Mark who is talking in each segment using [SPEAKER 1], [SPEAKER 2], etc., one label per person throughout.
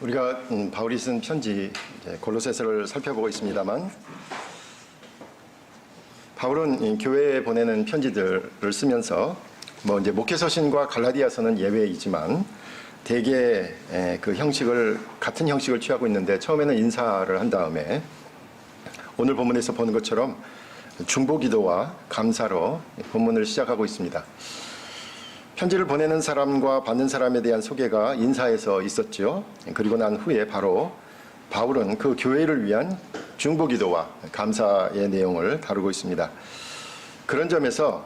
[SPEAKER 1] 우리가 바울이 쓴 편지 골로새서를 살펴보고 있습니다만, 바울은 교회에 보내는 편지들을 쓰면서 이제 목회서신과 갈라디아서는 예외이지만 대개 그 형식을 같은 형식을 취하고 있는데, 처음에는 인사를 한 다음에 오늘 본문에서 보는 것처럼 중보기도와 감사로 본문을 시작하고 있습니다. 편지를 보내는 사람과 받는 사람에 대한 소개가 인사에서 있었죠. 그리고 난 후에 바로 바울은 그 교회를 위한 중보기도와 감사의 내용을 다루고 있습니다. 그런 점에서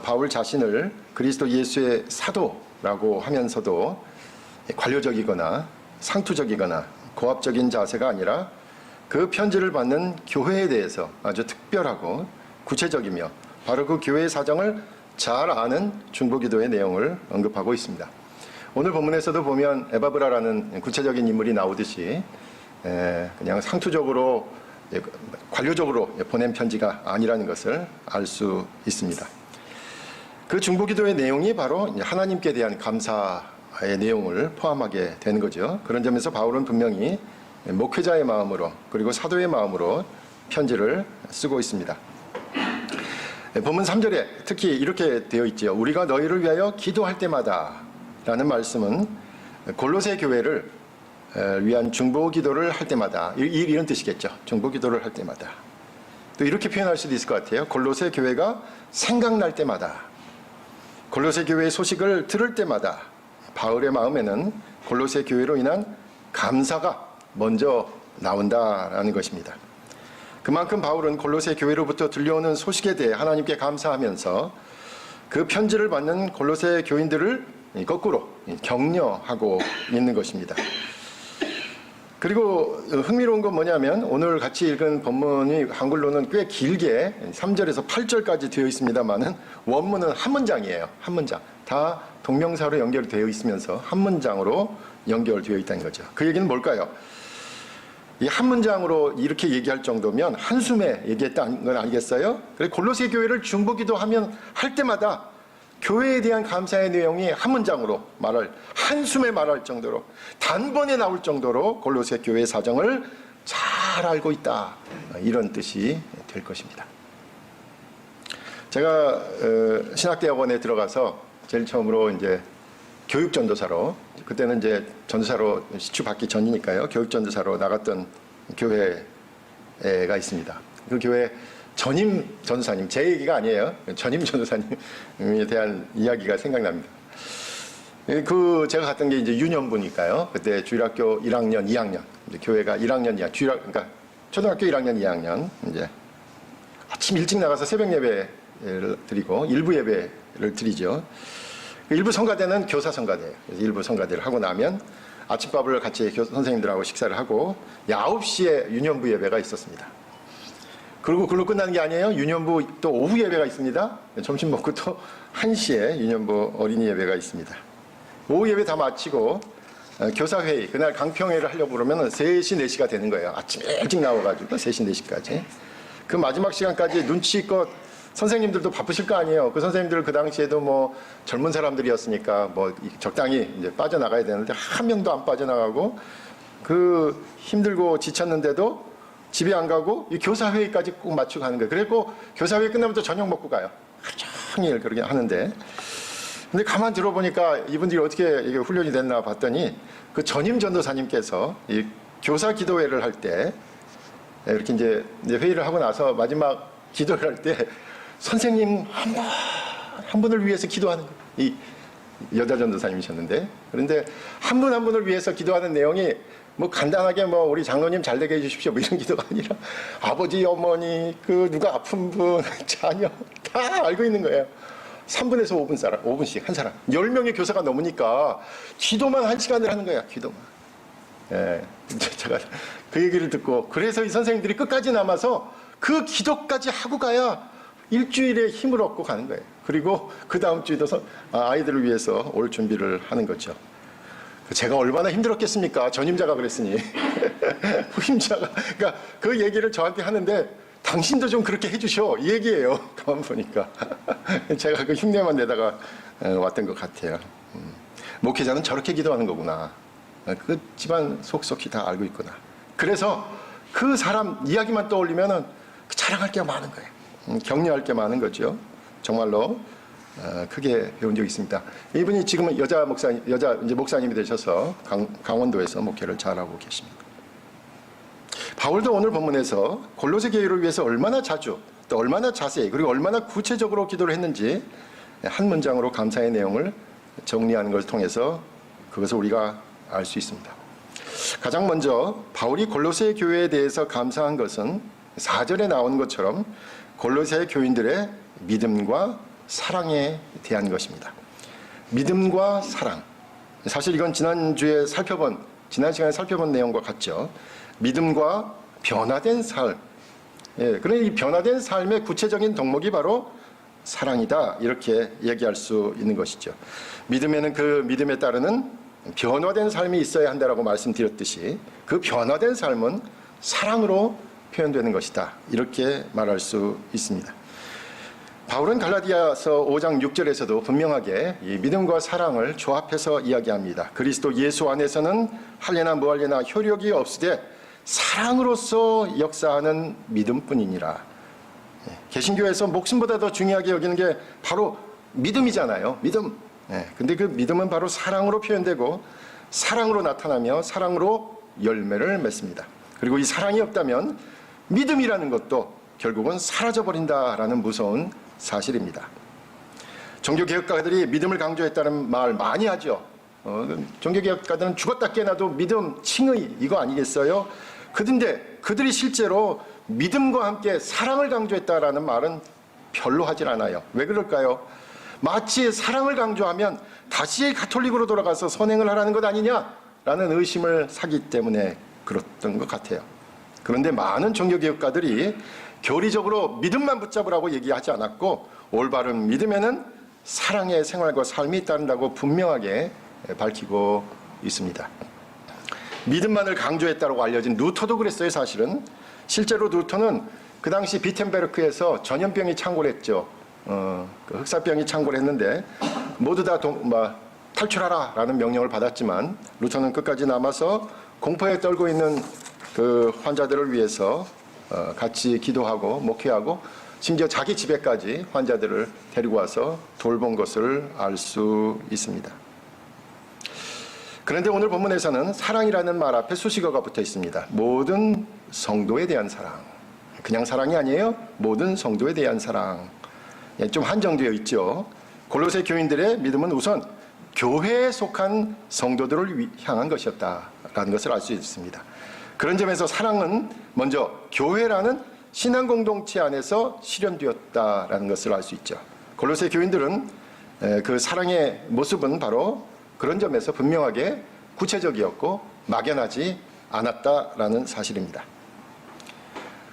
[SPEAKER 1] 바울 자신을 그리스도 예수의 사도라고 하면서도 관료적이거나 상투적이거나 고압적인 자세가 아니라 그 편지를 받는 교회에 대해서 아주 특별하고 구체적이며 바로 그 교회의 사정을 잘 아는 중보기도의 내용을 언급하고 있습니다. 오늘 본문에서도 보면 에바브라라는 구체적인 인물이 나오듯이 그냥 상투적으로 관료적으로 보낸 편지가 아니라는 것을 알 수 있습니다. 그 중보기도의 내용이 바로 하나님께 대한 감사의 내용을 포함하게 되는 거죠. 그런 점에서 바울은 분명히 목회자의 마음으로 그리고 사도의 마음으로 편지를 쓰고 있습니다. 본문 3절에 특히 이렇게 되어 있죠. 우리가 너희를 위하여 기도할 때마다 라는 말씀은 골로새 교회를 위한 중보기도를 할 때마다, 이런 뜻이겠죠. 중보기도를 할 때마다. 또 이렇게 표현할 수도 있을 것 같아요. 골로새 교회가 생각날 때마다, 골로새 교회의 소식을 들을 때마다 바울의 마음에는 골로새 교회로 인한 감사가 먼저 나온다라는 것입니다. 그만큼 바울은 골로새 교회로부터 들려오는 소식에 대해 하나님께 감사하면서 그 편지를 받는 골로새 교인들을 거꾸로 격려하고 있는 것입니다. 그리고 흥미로운 건 뭐냐면 오늘 같이 읽은 본문이 한글로는 꽤 길게 3절에서 8절까지 되어 있습니다만은 원문은 한 문장이에요. 한 문장. 다 동명사로 연결되어 있으면서 한 문장으로 연결되어 있다는 거죠. 그 얘기는 뭘까요? 이 한 문장으로 이렇게 얘기할 정도면 한숨에 얘기했다는 건 아니겠어요? 그래 골로새 교회를 중보기도 할 때마다 교회에 대한 감사의 내용이 한 문장으로 한숨에 말할 정도로, 단번에 나올 정도로 골로새 교회의 사정을 잘 알고 있다, 이런 뜻이 될 것입니다. 제가 신학대학원에 들어가서 제일 처음으로 이제 교육전도사로, 그때는 이제 전도사로 시추 받기 전이니까요, 교육전도사로 나갔던 교회가 있습니다. 그 교회 전임 전도사님, 제 얘기가 아니에요. 전임 전도사님에 대한 이야기가 생각납니다. 제가 갔던 게 이제 유년부니까요. 그때 주일학교 1학년, 2학년, 이제 교회가 1학년, 그러니까 초등학교 1학년, 2학년, 이제 아침 일찍 나가서 새벽 예배를 드리고 일부 예배를 드리죠. 일부 성가대는 교사 성가대예요. 그래서 일부 성가대를 하고 나면 아침밥을 같이 선생님들하고 식사를 하고 9시에 유년부 예배가 있었습니다. 그리고 그걸로 끝나는 게 아니에요. 유년부 또 오후 예배가 있습니다. 점심 먹고 또 1시에 유년부 어린이 예배가 있습니다. 오후 예배 다 마치고 교사회의, 그날 강평회를 하려고 그러면 3시, 4시가 되는 거예요. 아침 일찍 나와가지고 3시, 4시까지. 그 마지막 시간까지 눈치껏 선생님들도 바쁘실 거 아니에요. 그 선생님들 그 당시에도 젊은 사람들이었으니까 적당히 이제 빠져나가야 되는데 한 명도 안 빠져나가고, 그 힘들고 지쳤는데도 집에 안 가고 이 교사회의까지 꼭 맞추고 가는 거예요. 그리고 교사회의 끝나면 또 저녁 먹고 가요. 하루 종일 그렇게 하는데, 근데 가만 들어보니까 이분들이 어떻게 이게 훈련이 됐나 봤더니 그 전임 전도사님께서 이 교사 기도회를 할 때 이렇게 이제 회의를 하고 나서 마지막 기도를 할 때 선생님 한 분을 위해서 기도하는 거예요. 이 여자 전도사님이셨는데, 그런데 한 분 한 분을 위해서 기도하는 내용이 간단하게 우리 장로님 잘 되게 해주십시오 이런 기도가 아니라 아버지, 어머니, 누가 아픈 분, 자녀 다 알고 있는 거예요. 3분에서 5분씩 한 사람. 10명의 교사가 넘으니까 기도만 1시간을 하는 거야. 기도만. 예, 제가 그 얘기를 듣고, 그래서 이 선생님들이 끝까지 남아서 그 기도까지 하고 가야 일주일에 힘을 얻고 가는 거예요. 그리고 그 다음 주에도 아이들을 위해서 올 준비를 하는 거죠. 제가 얼마나 힘들었겠습니까? 전임자가 그랬으니. 후임자가. 그러니까 그 얘기를 저한테 하는데 당신도 좀 그렇게 해주셔, 이 얘기예요. 가만 보니까. 제가 그 흉내만 내다가 왔던 것 같아요. 목회자는 저렇게 기도하는 거구나. 그 집안 속속히 다 알고 있구나. 그래서 그 사람 이야기만 떠올리면은 자랑할 게 많은 거예요. 격려할 게 많은 거죠. 정말로 크게 배운 적이 있습니다. 이분이 지금은 여자 이제 목사님이 되셔서 강원도에서 목회를 잘하고 계십니다. 바울도 오늘 본문에서 골로새 교회를 위해서 얼마나 자주 또 얼마나 자세히 그리고 얼마나 구체적으로 기도를 했는지 한 문장으로 감사의 내용을 정리하는 것을 통해서 그것을 우리가 알 수 있습니다. 가장 먼저 바울이 골로새 교회에 대해서 감사한 것은 4절에 나온 것처럼 골로새 교인들의 믿음과 사랑에 대한 것입니다. 믿음과 사랑. 사실 이건 지난 시간에 살펴본 내용과 같죠. 믿음과 변화된 삶. 그런 이 변화된 삶의 구체적인 덕목이 바로 사랑이다. 이렇게 얘기할 수 있는 것이죠. 믿음에는 그 믿음에 따르는 변화된 삶이 있어야 한다라고 말씀드렸듯이 그 변화된 삶은 사랑으로 표현되는 것이다. 이렇게 말할 수 있습니다. 바울은 갈라디아서 5장 6절에서도 분명하게 이 믿음과 사랑을 조합해서 이야기합니다. 그리스도 예수 안에서는 할례나 무할례나 효력이 없으되 사랑으로서 역사하는 믿음뿐이니라. 개신교에서 목숨보다 더 중요하게 여기는 게 바로 믿음이잖아요. 믿음. 근데 그 믿음은 바로 사랑으로 표현되고 사랑으로 나타나며 사랑으로 열매를 맺습니다. 그리고 이 사랑이 없다면 믿음이라는 것도 결국은 사라져버린다라는 무서운 사실입니다. 종교개혁가들이 믿음을 강조했다는 말 많이 하죠. 종교개혁가들은 죽었다 깨어나도 믿음, 칭의 이거 아니겠어요? 그런데 그들이 실제로 믿음과 함께 사랑을 강조했다라는 말은 별로 하질 않아요. 왜 그럴까요? 마치 사랑을 강조하면 다시 가톨릭으로 돌아가서 선행을 하라는 것 아니냐라는 의심을 사기 때문에 그랬던 것 같아요. 그런데 많은 종교개혁가들이 교리적으로 믿음만 붙잡으라고 얘기하지 않았고 올바른 믿음에는 사랑의 생활과 삶이 있다고 분명하게 밝히고 있습니다. 믿음만을 강조했다고 알려진 루터도 그랬어요. 사실은 실제로 루터는 그 당시 비텐베르크에서 전염병이 창궐 했죠. 그 흑사병이 창궐 했는데 모두 다 탈출하라 라는 명령을 받았지만 루터는 끝까지 남아서 공포에 떨고 있는 그 환자들을 위해서 같이 기도하고 목회하고 심지어 자기 집에까지 환자들을 데리고 와서 돌본 것을 알 수 있습니다. 그런데 오늘 본문에서는 사랑이라는 말 앞에 수식어가 붙어 있습니다. 모든 성도에 대한 사랑. 그냥 사랑이 아니에요. 모든 성도에 대한 사랑. 좀 한정되어 있죠. 골로새 교인들의 믿음은 우선 교회에 속한 성도들을 향한 것이었다라는 것을 알 수 있습니다. 그런 점에서 사랑은 먼저 교회라는 신앙 공동체 안에서 실현되었다라는 것을 알 수 있죠. 골로새 교인들은 그 사랑의 모습은 바로 그런 점에서 분명하게 구체적이었고 막연하지 않았다라는 사실입니다.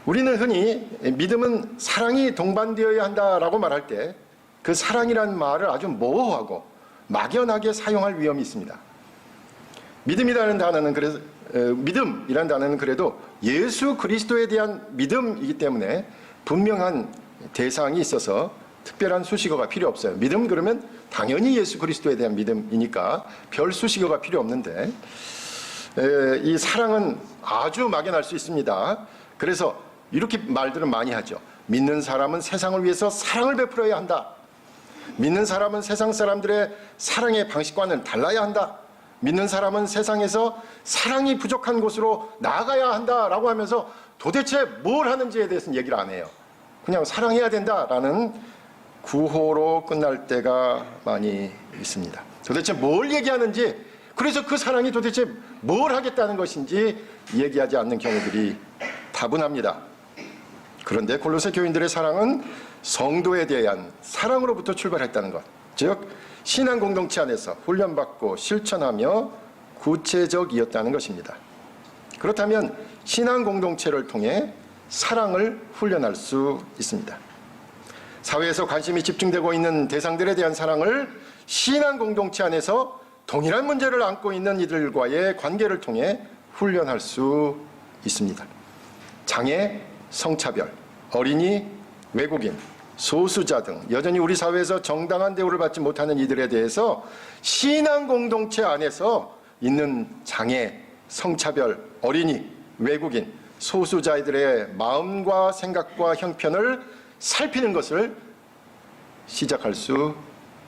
[SPEAKER 1] 우리는 흔히 믿음은 사랑이 동반되어야 한다라고 말할 때 그 사랑이라는 말을 아주 모호하고 막연하게 사용할 위험이 있습니다. 믿음이라는 단어는 그래도 예수 그리스도에 대한 믿음이기 때문에 분명한 대상이 있어서 특별한 수식어가 필요 없어요. 믿음 그러면 당연히 예수 그리스도에 대한 믿음이니까 별 수식어가 필요 없는데 이 사랑은 아주 막연할 수 있습니다. 그래서 이렇게 말들은 많이 하죠. 믿는 사람은 세상을 위해서 사랑을 베풀어야 한다. 믿는 사람은 세상 사람들의 사랑의 방식과는 달라야 한다. 믿는 사람은 세상에서 사랑이 부족한 곳으로 나아가야 한다라고 하면서 도대체 뭘 하는지에 대해서는 얘기를 안 해요. 그냥 사랑해야 된다라는 구호로 끝날 때가 많이 있습니다. 도대체 뭘 얘기하는지, 그래서 그 사랑이 도대체 뭘 하겠다는 것인지 얘기하지 않는 경우들이 다분합니다. 그런데 골로새 교인들의 사랑은 성도에 대한 사랑으로부터 출발했다는 것, 즉 신앙 공동체 안에서 훈련받고 실천하며 구체적이었다는 것입니다. 그렇다면 신앙 공동체를 통해 사랑을 훈련할 수 있습니다. 사회에서 관심이 집중되고 있는 대상들에 대한 사랑을 신앙 공동체 안에서 동일한 문제를 안고 있는 이들과의 관계를 통해 훈련할 수 있습니다. 장애, 성차별, 어린이, 외국인, 소수자 등 여전히 우리 사회에서 정당한 대우를 받지 못하는 이들에 대해서 신앙 공동체 안에서 있는 장애, 성차별, 어린이, 외국인, 소수자들의 마음과 생각과 형편을 살피는 것을 시작할 수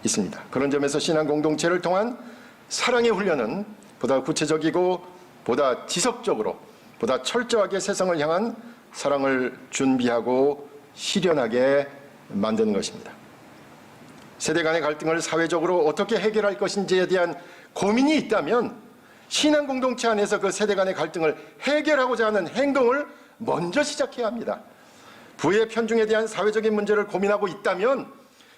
[SPEAKER 1] 있습니다. 그런 점에서 신앙 공동체를 통한 사랑의 훈련은 보다 구체적이고 보다 지속적으로 보다 철저하게 세상을 향한 사랑을 준비하고 실현하게 만드는 것입니다. 세대 간의 갈등을 사회적으로 어떻게 해결할 것인지에 대한 고민이 있다면 신앙 공동체 안에서 그 세대 간의 갈등을 해결하고자 하는 행동을 먼저 시작해야 합니다. 부의 편중에 대한 사회적인 문제를 고민하고 있다면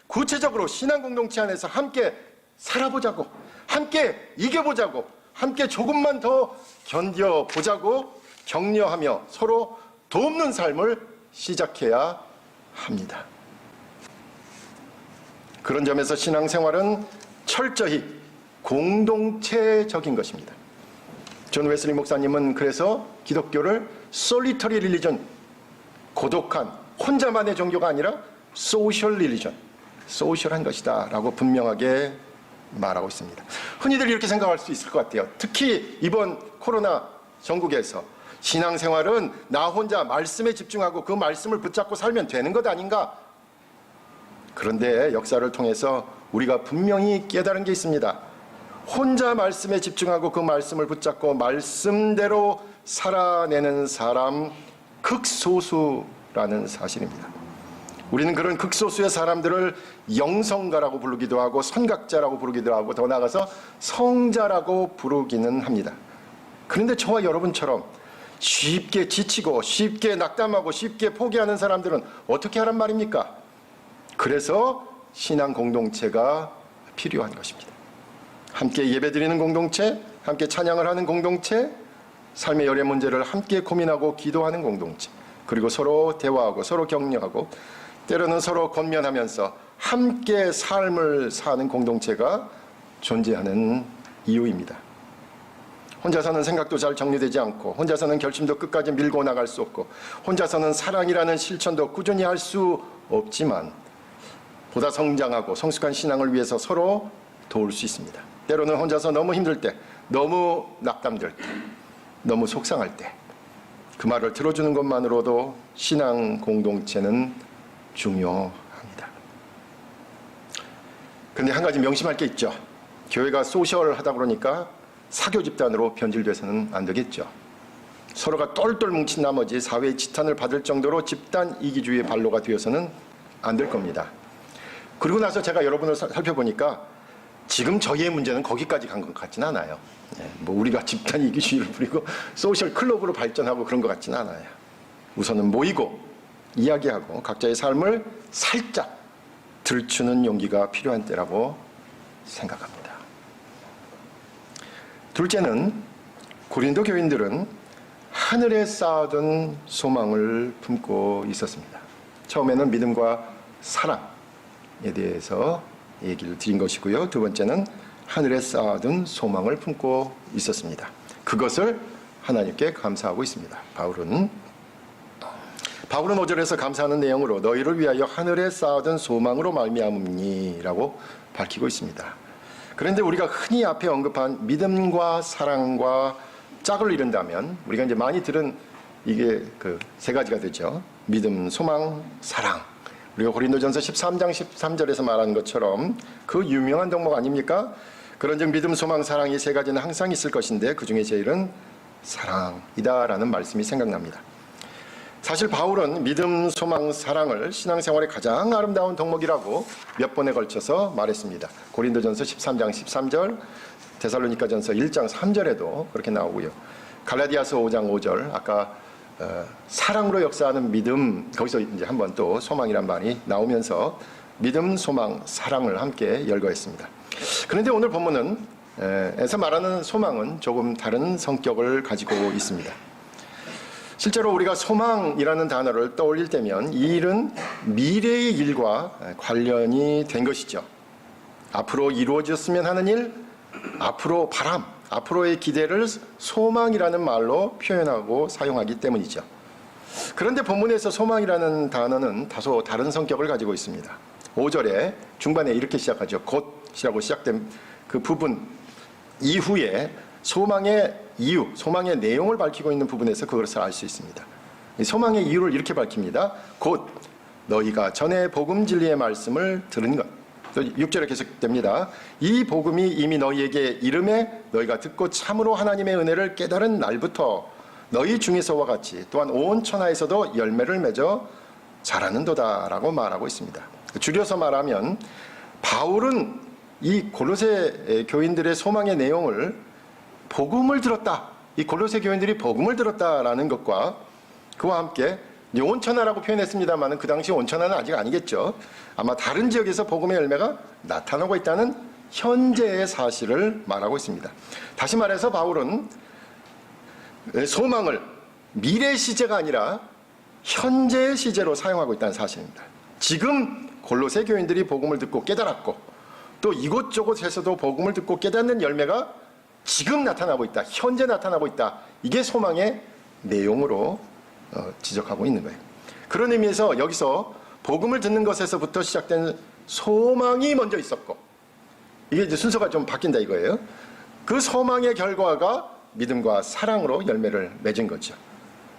[SPEAKER 1] 구체적으로 신앙 공동체 안에서 함께 살아보자고, 함께 이겨보자고, 함께 조금만 더 견뎌보자고 격려하며 서로 돕는 삶을 시작해야 합니다. 그런 점에서 신앙생활은 철저히 공동체적인 것입니다. 존 웨슬리 목사님은 그래서 기독교를 솔리터리 릴리전, 고독한 혼자만의 종교가 아니라 소셜 릴리전, 소셜한 것이다 라고 분명하게 말하고 있습니다. 흔히들 이렇게 생각할 수 있을 것 같아요. 특히 이번 코로나 전국에서 신앙생활은 나 혼자 말씀에 집중하고 그 말씀을 붙잡고 살면 되는 것 아닌가? 그런데 역사를 통해서 우리가 분명히 깨달은 게 있습니다. 혼자 말씀에 집중하고 그 말씀을 붙잡고 말씀대로 살아내는 사람 극소수라는 사실입니다. 우리는 그런 극소수의 사람들을 영성가라고 부르기도 하고 선각자라고 부르기도 하고 더 나아가서 성자라고 부르기는 합니다. 그런데 저와 여러분처럼 쉽게 지치고 쉽게 낙담하고 쉽게 포기하는 사람들은 어떻게 하란 말입니까? 그래서 신앙 공동체가 필요한 것입니다. 함께 예배드리는 공동체, 함께 찬양을 하는 공동체, 삶의 여러 문제를 함께 고민하고 기도하는 공동체, 그리고 서로 대화하고 서로 격려하고 때로는 서로 권면하면서 함께 삶을 사는 공동체가 존재하는 이유입니다. 혼자서는 생각도 잘 정리되지 않고 혼자서는 결심도 끝까지 밀고 나갈 수 없고 혼자서는 사랑이라는 실천도 꾸준히 할 수 없지만 보다 성장하고 성숙한 신앙을 위해서 서로 도울 수 있습니다. 때로는 혼자서 너무 힘들 때, 너무 낙담될 때, 너무 속상할 때 그 말을 들어주는 것만으로도 신앙 공동체는 중요합니다. 그런데 한 가지 명심할 게 있죠. 교회가 소셜하다 그러니까 사교 집단으로 변질돼서는 안 되겠죠. 서로가 똘똘 뭉친 나머지 사회의 지탄을 받을 정도로 집단 이기주의의 발로가 되어서는 안 될 겁니다. 그리고 나서 제가 여러분을 살펴보니까 지금 저희의 문제는 거기까지 간 것 같지는 않아요. 뭐 우리가 집단 이기주의를 부리고 소셜 클럽으로 발전하고 그런 것 같지는 않아요. 우선은 모이고 이야기하고 각자의 삶을 살짝 들추는 용기가 필요한 때라고 생각합니다. 둘째는 고린도 교인들은 하늘에 쌓아둔 소망을 품고 있었습니다. 처음에는 믿음과 사랑에 대해서 얘기를 드린 것이고요. 두 번째는 하늘에 쌓아둔 소망을 품고 있었습니다. 그것을 하나님께 감사하고 있습니다. 바울은 5절에서 감사하는 내용으로 너희를 위하여 하늘에 쌓아둔 소망으로 말미암음이라고 밝히고 있습니다. 그런데 우리가 흔히 앞에 언급한 믿음과 사랑과 짝을 이룬다면 우리가 이제 많이 들은 이게 그 세 가지가 되죠. 믿음, 소망, 사랑. 우리가 고린도전서 13장 13절에서 말하는 것처럼 그 유명한 덕목 아닙니까? 그런즉 믿음, 소망, 사랑 이 세 가지는 항상 있을 것인데 그 중에 제일은 사랑이다라는 말씀이 생각납니다. 사실 바울은 믿음, 소망, 사랑을 신앙생활의 가장 아름다운 덕목이라고 몇 번에 걸쳐서 말했습니다. 고린도전서 13장 13절, 데살로니가전서 1장 3절에도 그렇게 나오고요. 갈라디아서 5장 5절, 아까 사랑으로 역사하는 믿음, 거기서 이제 한번 또 소망이란 말이 나오면서 믿음, 소망, 사랑을 함께 열거했습니다. 그런데 오늘 본문에서 말하는 소망은 조금 다른 성격을 가지고 있습니다. 실제로 우리가 소망이라는 단어를 떠올릴 때면 이 일은 미래의 일과 관련이 된 것이죠. 앞으로 이루어졌으면 하는 일, 앞으로 바람, 앞으로의 기대를 소망이라는 말로 표현하고 사용하기 때문이죠. 그런데 본문에서 소망이라는 단어는 다소 다른 성격을 가지고 있습니다. 5절에 중반에 이렇게 시작하죠. 곧이라고 시작된 그 부분 이후에 소망의 이유, 소망의 내용을 밝히고 있는 부분에서 그것을 알 수 있습니다. 이 소망의 이유를 이렇게 밝힙니다. 곧 너희가 전에 복음 진리의 말씀을 들은 것. 6절에 계속됩니다. 이 복음이 이미 너희에게 이름에 너희가 듣고 참으로 하나님의 은혜를 깨달은 날부터 너희 중에서와 같이 또한 온 천하에서도 열매를 맺어 자라는도다라고 말하고 있습니다. 줄여서 말하면 바울은 이 골로새 교인들의 소망의 내용을 복음을 들었다. 이 골로새 교인들이 복음을 들었다라는 것과 그와 함께 온천하라고 표현했습니다만 그 당시 온천하는 아직 아니겠죠. 아마 다른 지역에서 복음의 열매가 나타나고 있다는 현재의 사실을 말하고 있습니다. 다시 말해서 바울은 소망을 미래 시제가 아니라 현재의 시제로 사용하고 있다는 사실입니다. 지금 골로새 교인들이 복음을 듣고 깨달았고 또 이곳저곳에서도 복음을 듣고 깨닫는 열매가 지금 나타나고 있다. 현재 나타나고 있다. 이게 소망의 내용으로 지적하고 있는 거예요. 그런 의미에서 여기서 복음을 듣는 것에서부터 시작된 소망이 먼저 있었고 이게 이제 순서가 좀 바뀐다 이거예요. 그 소망의 결과가 믿음과 사랑으로 열매를 맺은 거죠.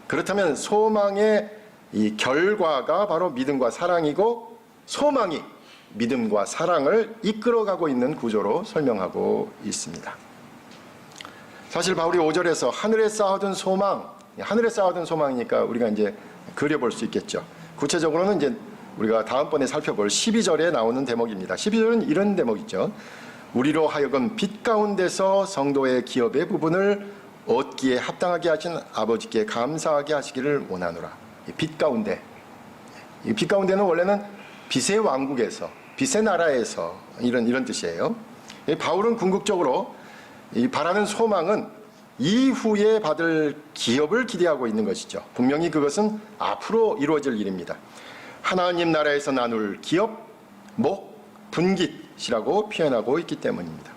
[SPEAKER 1] 그렇다면 소망의 이 결과가 바로 믿음과 사랑이고 소망이 믿음과 사랑을 이끌어가고 있는 구조로 설명하고 있습니다. 사실 바울이 5절에서 하늘에 쌓아둔 소망, 하늘에 쌓아둔 소망이니까 우리가 이제 그려볼 수 있겠죠. 구체적으로는 이제 우리가 다음번에 살펴볼 12절에 나오는 대목입니다. 12절은 이런 대목이죠. 우리로 하여금 빛 가운데서 성도의 기업의 부분을 얻기에 합당하게 하신 아버지께 감사하게 하시기를 원하노라. 빛 가운데. 이 빛 가운데는 원래는 빛의 왕국에서, 빛의 나라에서 이런 뜻이에요. 바울은 궁극적으로 이 바라는 소망은 이후에 받을 기업을 기대하고 있는 것이죠. 분명히 그것은 앞으로 이루어질 일입니다. 하나님 나라에서 나눌 기업, 목, 분깃이라고 표현하고 있기 때문입니다.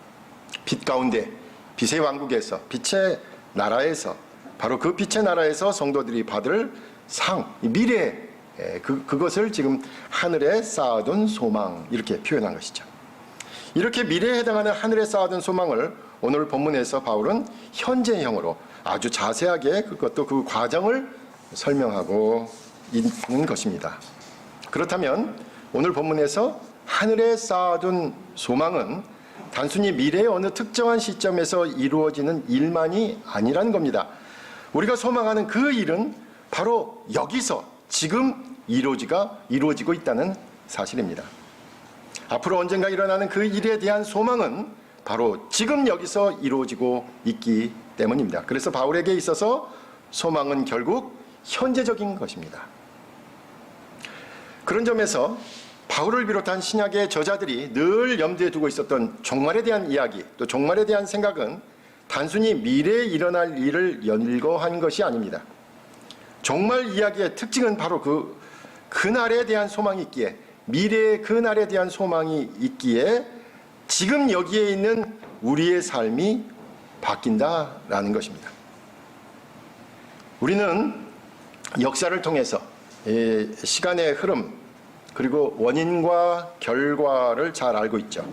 [SPEAKER 1] 빛 가운데, 빛의 왕국에서, 빛의 나라에서, 바로 그 빛의 나라에서 성도들이 받을 상, 미래, 그것을 지금 하늘에 쌓아둔 소망, 이렇게 표현한 것이죠. 이렇게 미래에 해당하는 하늘에 쌓아둔 소망을 오늘 본문에서 바울은 현재형으로 아주 자세하게 그것도 그 과정을 설명하고 있는 것입니다. 그렇다면 오늘 본문에서 하늘에 쌓아둔 소망은 단순히 미래의 어느 특정한 시점에서 이루어지는 일만이 아니라는 겁니다. 우리가 소망하는 그 일은 바로 여기서 지금 이루어지고 있다는 사실입니다. 앞으로 언젠가 일어나는 그 일에 대한 소망은 바로 지금 여기서 이루어지고 있기 때문입니다. 그래서 바울에게 있어서 소망은 결국 현재적인 것입니다. 그런 점에서 바울을 비롯한 신약의 저자들이 늘 염두에 두고 있었던 종말에 대한 이야기, 또 종말에 대한 생각은 단순히 미래에 일어날 일을 연거한 것이 아닙니다. 종말 이야기의 특징은 바로 그날에 대한 소망이 있기에, 미래의 그날에 대한 소망이 있기에 지금 여기에 있는 우리의 삶이 바뀐다라는 것입니다. 우리는 역사를 통해서 시간의 흐름 그리고 원인과 결과를 잘 알고 있죠.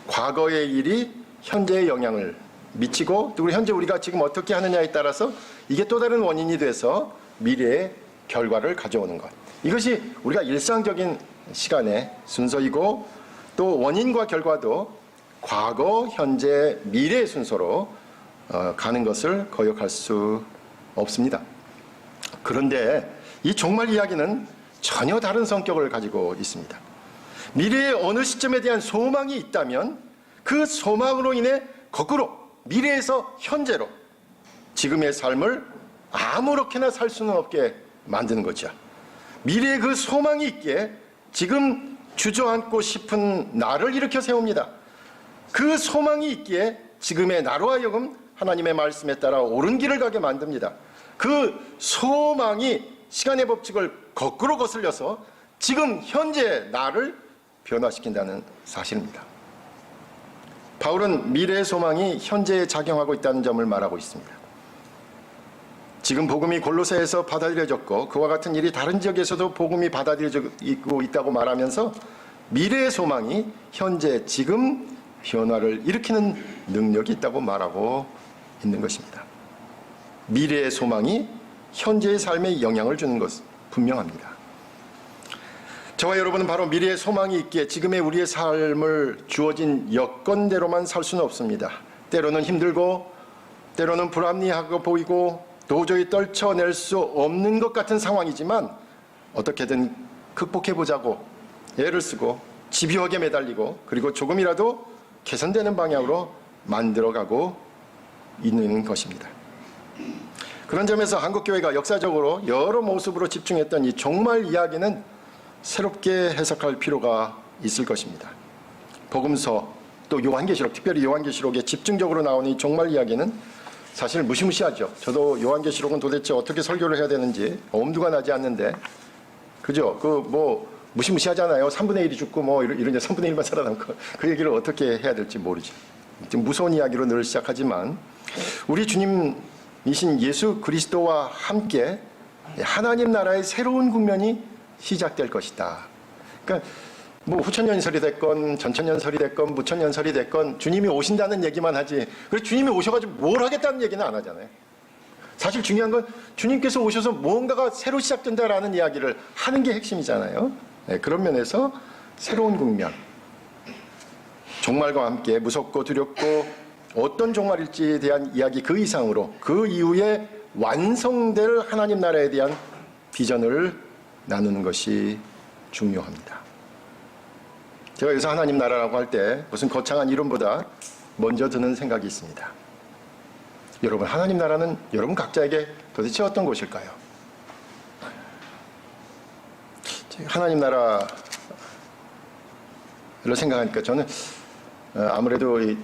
[SPEAKER 1] 과거의 일이 현재의 영향을 미치고 또 현재 우리가 지금 어떻게 하느냐에 따라서 이게 또 다른 원인이 돼서 미래의 결과를 가져오는 것. 이것이 우리가 일상적인 시간의 순서이고 또 원인과 결과도 과거, 현재, 미래의 순서로 가는 것을 거역할 수 없습니다. 그런데 이 종말 이야기는 전혀 다른 성격을 가지고 있습니다. 미래의 어느 시점에 대한 소망이 있다면 그 소망으로 인해 거꾸로 미래에서 현재로 지금의 삶을 아무렇게나 살 수는 없게 만드는 거죠. 미래에 그 소망이 있기에 지금 주저앉고 싶은 나를 일으켜 세웁니다. 그 소망이 있기에 지금의 나로 하여금 하나님의 말씀에 따라 옳은 길을 가게 만듭니다. 그 소망이 시간의 법칙을 거꾸로 거슬려서 지금 현재 나를 변화시킨다는 사실입니다. 바울은 미래의 소망이 현재에 작용하고 있다는 점을 말하고 있습니다. 지금 복음이 골로새에서 받아들여졌고 그와 같은 일이 다른 지역에서도 복음이 받아들여지고 있다고 말하면서 미래의 소망이 현재 지금 변화를 일으키는 능력이 있다고 말하고 있는 것입니다. 미래의 소망이 현재의 삶에 영향을 주는 것은 분명합니다. 저와 여러분은 바로 미래의 소망이 있기에 지금의 우리의 삶을 주어진 여건대로만 살 수는 없습니다. 때로는 힘들고 때로는 불합리하고 보이고 도저히 떨쳐낼 수 없는 것 같은 상황이지만 어떻게든 극복해보자고 애를 쓰고 집요하게 매달리고 그리고 조금이라도 개선되는 방향으로 만들어가고 있는 것입니다. 그런 점에서 한국교회가 역사적으로 여러 모습으로 집중했던 이 종말 이야기는 새롭게 해석할 필요가 있을 것입니다. 복음서 또 요한계시록, 특별히 요한계시록에 집중적으로 나오는 이 종말 이야기는 사실 무시무시하죠. 저도 요한계시록은 도대체 어떻게 설교를 해야 되는지 엄두가 나지 않는데, 그죠? 무시무시하잖아요. 3분의 1이 죽고 이런 3분의 1만 살아남고 그 얘기를 어떻게 해야 될지 모르죠. 좀 무서운 이야기로 늘 시작하지만 우리 주님이신 예수 그리스도와 함께 하나님 나라의 새로운 국면이 시작될 것이다. 그러니까 후천연설이 됐건 전천연설이 됐건 무천연설이 됐건 주님이 오신다는 얘기만 하지, 그래서 주님이 오셔가지고 뭘 하겠다는 얘기는 안 하잖아요. 사실 중요한 건 주님께서 오셔서 무언가가 새로 시작된다라는 이야기를 하는 게 핵심이잖아요. 네, 그런 면에서 새로운 국면, 종말과 함께 무섭고 두렵고 어떤 종말일지에 대한 이야기 그 이상으로 그 이후에 완성될 하나님 나라에 대한 비전을 나누는 것이 중요합니다. 제가 여기서 하나님 나라라고 할 때 무슨 거창한 이름보다 먼저 드는 생각이 있습니다. 여러분, 하나님 나라는 여러분 각자에게 도대체 어떤 곳일까요? 하나님 나라를 생각하니까 저는 아무래도 이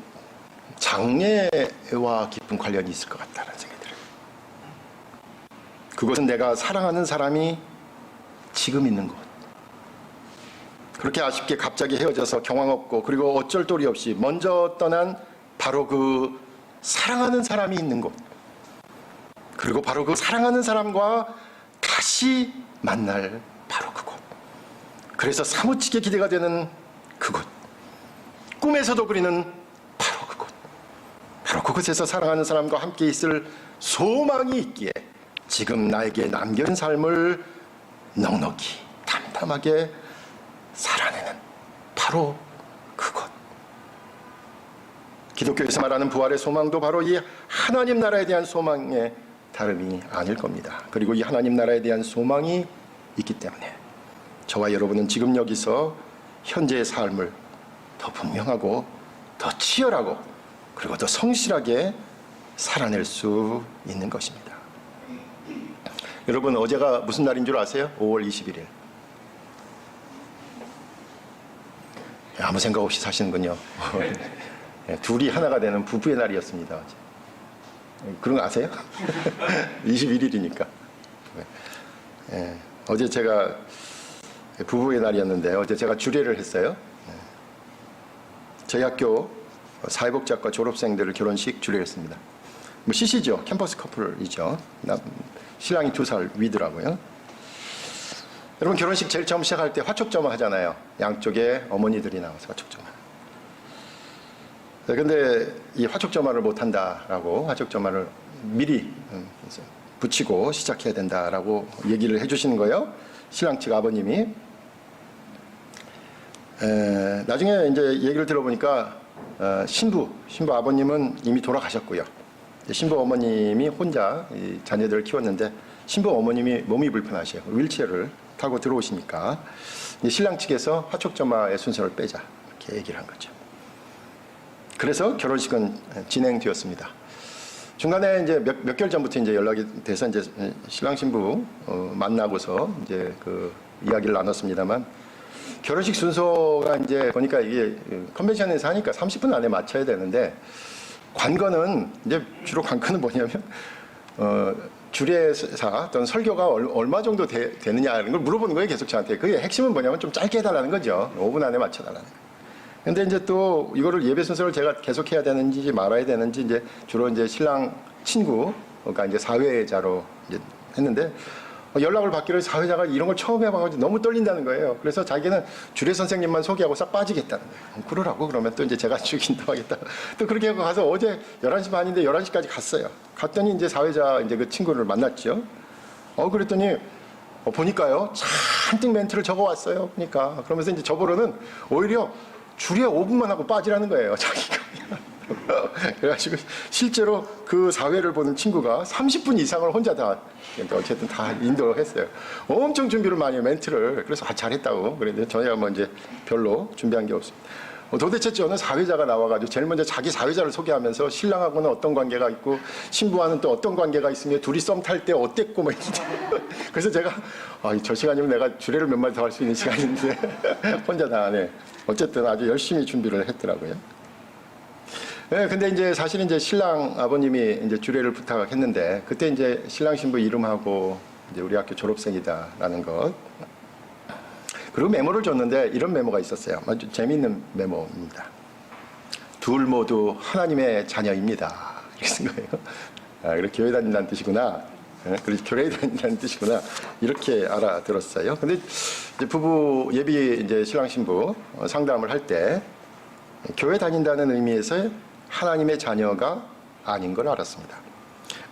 [SPEAKER 1] 장래와 깊은 관련이 있을 것 같다는 생각이 들어요. 그것은 내가 사랑하는 사람이 지금 있는 곳. 그렇게 아쉽게 갑자기 헤어져서 경황 없고 그리고 어쩔 도리 없이 먼저 떠난 바로 그 사랑하는 사람이 있는 곳. 그리고 바로 그 사랑하는 사람과 다시 만날 바로 그곳. 그래서 사무치게 기대가 되는 그곳. 꿈에서도 그리는 바로 그곳. 바로 그곳에서 사랑하는 사람과 함께 있을 소망이 있기에 지금 나에게 남겨진 삶을 넉넉히 담담하게 살아내는 바로 그곳. 기독교에서 말하는 부활의 소망도 바로 이 하나님 나라에 대한 소망의 다름이 아닐 겁니다. 그리고 이 하나님 나라에 대한 소망이 있기 때문에 저와 여러분은 지금 여기서 현재의 삶을 더 분명하고 더 치열하고 그리고 더 성실하게 살아낼 수 있는 것입니다. 여러분, 어제가 무슨 날인 줄 아세요? 5월 21일. 아무 생각 없이 사시는군요. 둘이 하나가 되는 부부의 날이었습니다. 그런 거 아세요? 21일이니까. 어제 제가 부부의 날이었는데 어제 제가 주례를 했어요. 저희 학교 사회복지학과 졸업생들을 결혼식 주례했습니다. CC죠. 캠퍼스 커플이죠. 신랑이 2살 위더라고요. 여러분, 결혼식 제일 처음 시작할 때 화촉점화 하잖아요. 양쪽에 어머니들이 나와서 화촉점화. 근데 이 화촉점화를 못한다라고 화촉점화를 미리 붙이고 시작해야 된다라고 얘기를 해주시는 거예요. 신랑 측 아버님이. 나중에 이제 얘기를 들어보니까 신부 아버님은 이미 돌아가셨고요. 신부 어머님이 혼자 이 자녀들을 키웠는데 신부 어머님이 몸이 불편하셔요. 휠체어를 타고 들어오시니까 신랑 측에서 화촉점화의 순서를 빼자 이렇게 얘기를 한 거죠. 그래서 결혼식은 진행되었습니다. 중간에 이제 몇 개월 전부터 이제 연락이 돼서 이제 신랑 신부 만나고서 이제 그 이야기를 나눴습니다만, 결혼식 순서가 이제 보니까 이게 컨벤션에서 하니까 30분 안에 맞춰야 되는데, 관건은 이제 주로 관건은 뭐냐면 주례사 또는 설교가 얼마 정도 되느냐는 걸 물어보는 거예요, 계속 저한테. 그게 핵심은 뭐냐면 좀 짧게 해달라는 거죠. 5분 안에 맞춰달라는 거예요. 근데 이제 또 이거를 예배 순서를 제가 계속 해야 되는지 말아야 되는지 이제 주로 이제 신랑 친구가 이제 사회자로 이제 했는데, 연락을 받기로 사회자가 이런 걸 처음 해봐가지고 너무 떨린다는 거예요. 그래서 자기는 주례 선생님만 소개하고 싹 빠지겠다는 거예요. 그러라고 그러면 또 이제 제가 죽인다고 하겠다. 또 그렇게 하고 가서 어제 11시 반인데 11시까지 갔어요. 갔더니 이제 사회자 이제 그 친구를 만났죠. 그랬더니 보니까요. 잔뜩 멘트를 적어왔어요. 그러니까. 그러면서 이제 저보로는 오히려 주례 5분만 하고 빠지라는 거예요. 자기가. 그래가지고 실제로 그 사회를 보는 친구가 30분 이상을 혼자 다 어쨌든 다 인도를 했어요. 엄청 준비를 많이 해요, 멘트를. 그래서 잘했다고. 그런데 저희가 뭐 이제 별로 준비한 게 없습니다. 도대체 저는 사회자가 나와가지고 제일 먼저 자기 사회자를 소개하면서 신랑하고는 어떤 관계가 있고 신부와는 또 어떤 관계가 있으며 둘이 썸 탈 때 어땠고 뭐 이렇게. 그래서 제가 저 시간이면 내가 주례를 몇 마디 더 할 수 있는 시간인데 혼자 다 안 해. 어쨌든 아주 열심히 준비를 했더라고요. 네, 근데 이제 사실 이제 신랑 아버님이 이제 주례를 부탁했는데 그때 이제 신랑 신부 이름하고 이제 우리 학교 졸업생이다라는 것. 그리고 메모를 줬는데 이런 메모가 있었어요. 아주 재미있는 메모입니다. 둘 모두 하나님의 자녀입니다. 이렇게 쓴 거예요. 그래 교회 다닌다는 뜻이구나. 그래서 교회 다닌다는 뜻이구나. 이렇게 알아들었어요. 근데 이제 부부 예비 이제 신랑 신부 상담을 할 때 교회 다닌다는 의미에서 하나님의 자녀가 아닌 걸 알았습니다.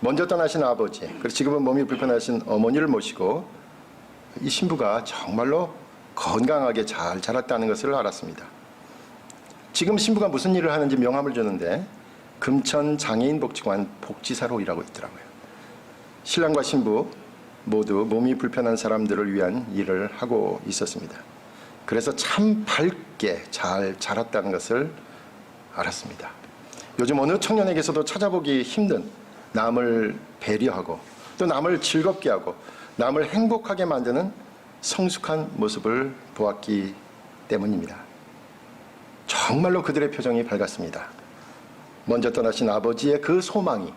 [SPEAKER 1] 먼저 떠나신 아버지, 그리고 지금은 몸이 불편하신 어머니를 모시고 이 신부가 정말로 건강하게 잘 자랐다는 것을 알았습니다. 지금 신부가 무슨 일을 하는지 명함을 주는데 금천 장애인 복지관 복지사로 일하고 있더라고요. 신랑과 신부 모두 몸이 불편한 사람들을 위한 일을 하고 있었습니다. 그래서 참 밝게 잘 자랐다는 것을 알았습니다. 요즘 어느 청년에게서도 찾아보기 힘든 남을 배려하고 또 남을 즐겁게 하고 남을 행복하게 만드는 성숙한 모습을 보았기 때문입니다. 정말로 그들의 표정이 밝았습니다. 먼저 떠나신 아버지의 그 소망이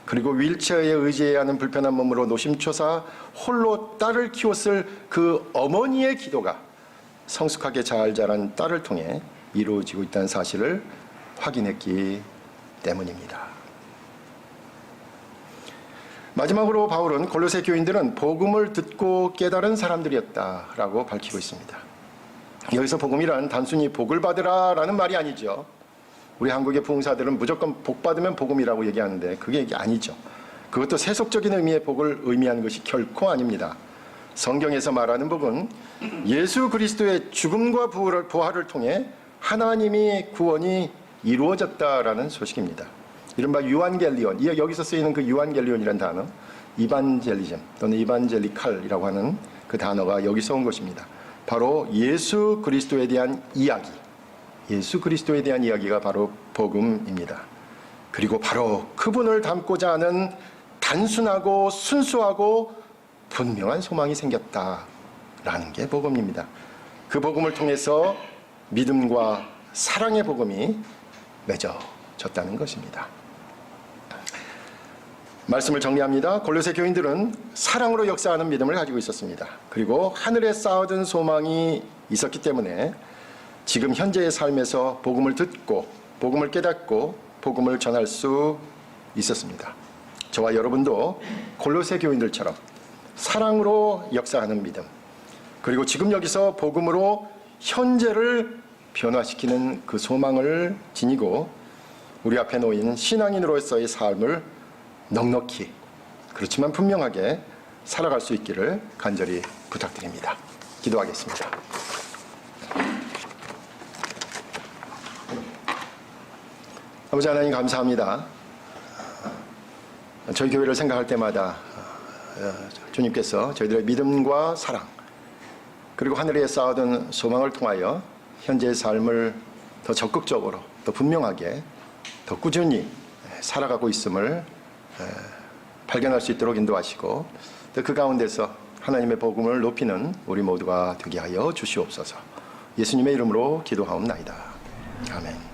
[SPEAKER 1] 그리고 휠체어에 의지해야 하는 불편한 몸으로 노심초사 홀로 딸을 키웠을 그 어머니의 기도가 성숙하게 잘 자란 딸을 통해 이루어지고 있다는 사실을 확인했기 때문입니다. 마지막으로 바울은 골로새 교인들은 복음을 듣고 깨달은 사람들이었다라고 밝히고 있습니다. 여기서 복음이란 단순히 복을 받으라라는 말이 아니죠. 우리 한국의 부흥사들은 무조건 복 받으면 복음이라고 얘기하는데 그게 아니죠. 그것도 세속적인 의미의 복을 의미하는 것이 결코 아닙니다. 성경에서 말하는 복은 예수 그리스도의 죽음과 부활을 통해 하나님이 구원이 이루어졌다라는 소식입니다. 이른바 유한겔리온, 여기서 쓰이는 그 유한겔리온이라는 단어, 이반젤리즘 또는 이반젤리칼이라고 하는 그 단어가 여기서 온 것입니다. 바로 예수 그리스도에 대한 이야기, 예수 그리스도에 대한 이야기가 바로 복음입니다. 그리고 바로 그분을 닮고자 하는 단순하고 순수하고 분명한 소망이 생겼다라는 게 복음입니다. 그 복음을 통해서 믿음과 사랑의 복음이 맺어졌다는 것입니다. 말씀을 정리합니다. 골로새 교인들은 사랑으로 역사하는 믿음을 가지고 있었습니다. 그리고 하늘에 쌓아둔 소망이 있었기 때문에 지금 현재의 삶에서 복음을 듣고 복음을 깨닫고 복음을 전할 수 있었습니다. 저와 여러분도 골로새 교인들처럼 사랑으로 역사하는 믿음, 그리고 지금 여기서 복음으로 현재를 변화시키는 그 소망을 지니고 우리 앞에 놓인 신앙인으로서의 삶을 넉넉히 그렇지만 분명하게 살아갈 수 있기를 간절히 부탁드립니다. 기도하겠습니다. 아버지 하나님 감사합니다. 저희 교회를 생각할 때마다 주님께서 저희들의 믿음과 사랑 그리고 하늘에 쌓아둔 소망을 통하여 현재의 삶을 더 적극적으로 더 분명하게 더 꾸준히 살아가고 있음을 발견할 수 있도록 인도하시고 또 그 가운데서 하나님의 복음을 높이는 우리 모두가 되게 하여 주시옵소서. 예수님의 이름으로 기도하옵나이다. 아멘.